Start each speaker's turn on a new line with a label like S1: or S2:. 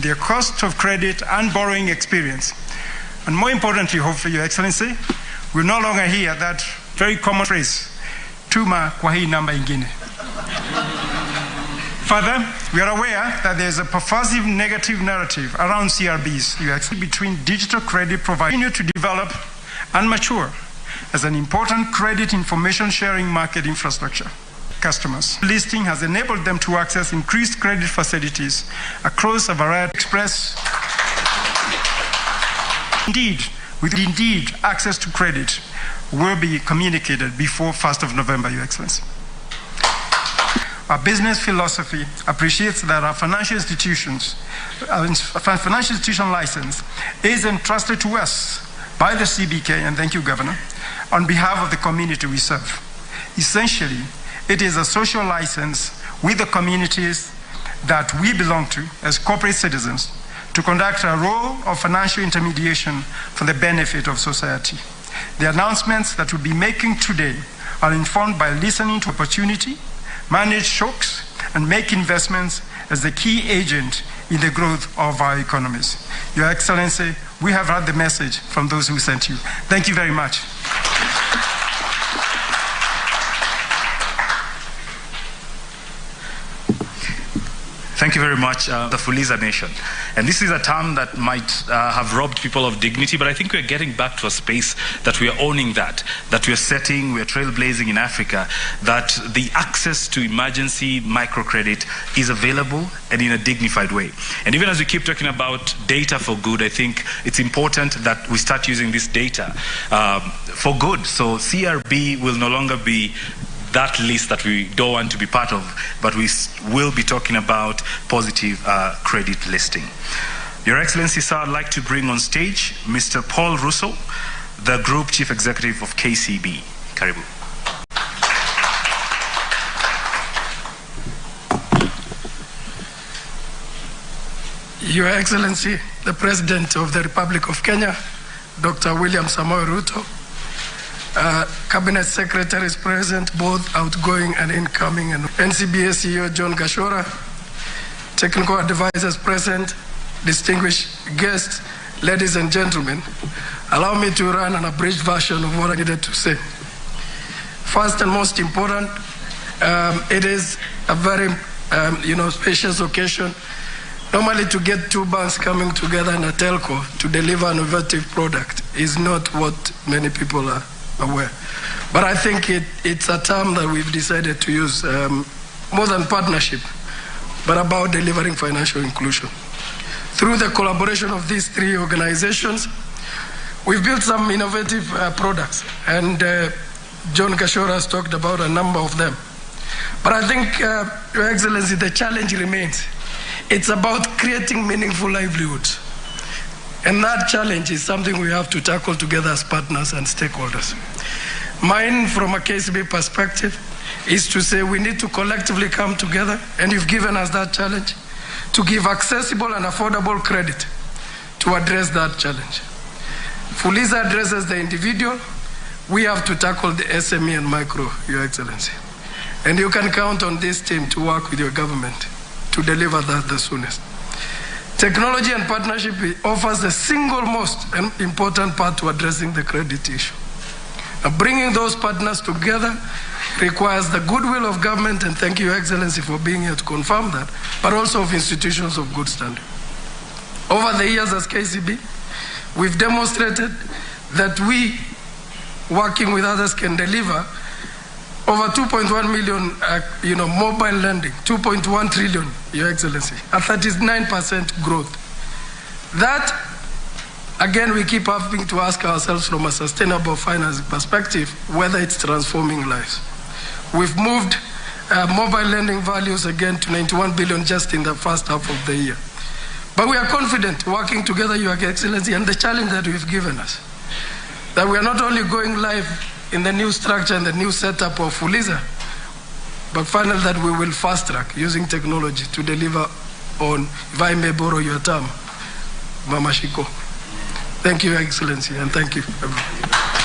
S1: their cost of credit and borrowing experience. And more importantly, hopefully, Your Excellency, we're no longer hear that very common phrase, tuma kwa hii namba ingine. Further, we are aware that there is a pervasive negative narrative around CRBs between digital credit providers continue to develop and mature as an important credit information sharing market infrastructure. Customers. Listing has enabled them to access increased credit facilities across a variety of express. Indeed, access to credit will be communicated before 1st of November, Your Excellency. Our business philosophy appreciates that our financial institution license is entrusted to us by the CBK, and thank you, Governor, on behalf of the community we serve. Essentially, it is a social license with the communities that we belong to as corporate citizens to conduct a role of financial intermediation for the benefit of society. The announcements that we'll be making today are informed by listening to opportunity, manage shocks, and make investments as the key agent in the growth of our economies. Your Excellency, we have heard the message from those who sent you. Thank you very much.
S2: Thank you very much, the Fuliza Nation. And this is a term that might have robbed people of dignity, but I think we're getting back to a space that we are owning that we're setting, we're trailblazing in Africa, that the access to emergency microcredit is available and in a dignified way. And even as we keep talking about data for good, I think it's important that we start using this data for good. So CRB will no longer be that list that we don't want to be part of, but we will be talking about positive credit listing. Your Excellency, sir, I'd like to bring on stage Mr. Paul Ruto, the Group Chief Executive of KCB. Karibu.
S3: Your Excellency, the President of the Republic of Kenya, Dr. William Samoei Ruto, Cabinet Secretaries present, both outgoing and incoming, and NCBA CEO John Gashora, technical advisors present, distinguished guests, ladies and gentlemen, allow me to run an abridged version of what I needed to say. First and most important, it is a very spacious occasion. Normally, to get two banks coming together in a telco to deliver an innovative product is not what many people are aware. But I think it's a term that we've decided to use more than partnership, but about delivering financial inclusion. Through the collaboration of these three organizations, we've built some innovative products, and John Gashora has talked about a number of them. But I think, Your Excellency, the challenge remains. It's about creating meaningful livelihoods. And that challenge is something we have to tackle together as partners and stakeholders. Mine, from a KCB perspective, is to say we need to collectively come together, and you've given us that challenge, to give accessible and affordable credit to address that challenge. Fuliza addresses the individual. We have to tackle the SME and micro, Your Excellency. And you can count on this team to work with your government to deliver that the soonest. Technology and partnership offers the single most important part to addressing the credit issue. And bringing those partners together requires the goodwill of government, and thank you, Your Excellency, for being here to confirm that, but also of institutions of good standing. Over the years as KCB, we've demonstrated that we, working with others, can deliver over 2.1 million, mobile lending, 2.1 trillion, Your Excellency, a 39% growth. That, again, we keep having to ask ourselves from a sustainable finance perspective, whether it's transforming lives. We've moved mobile lending values again to 91 billion just in the first half of the year. But we are confident, working together, Your Excellency, and the challenge that we've given us, that we are not only going live in the new structure and the new setup of Fuliza, but finally that we will fast track using technology to deliver on, if I may borrow your term, Mama Shiko. Thank you, Your Excellency, and thank you, everyone.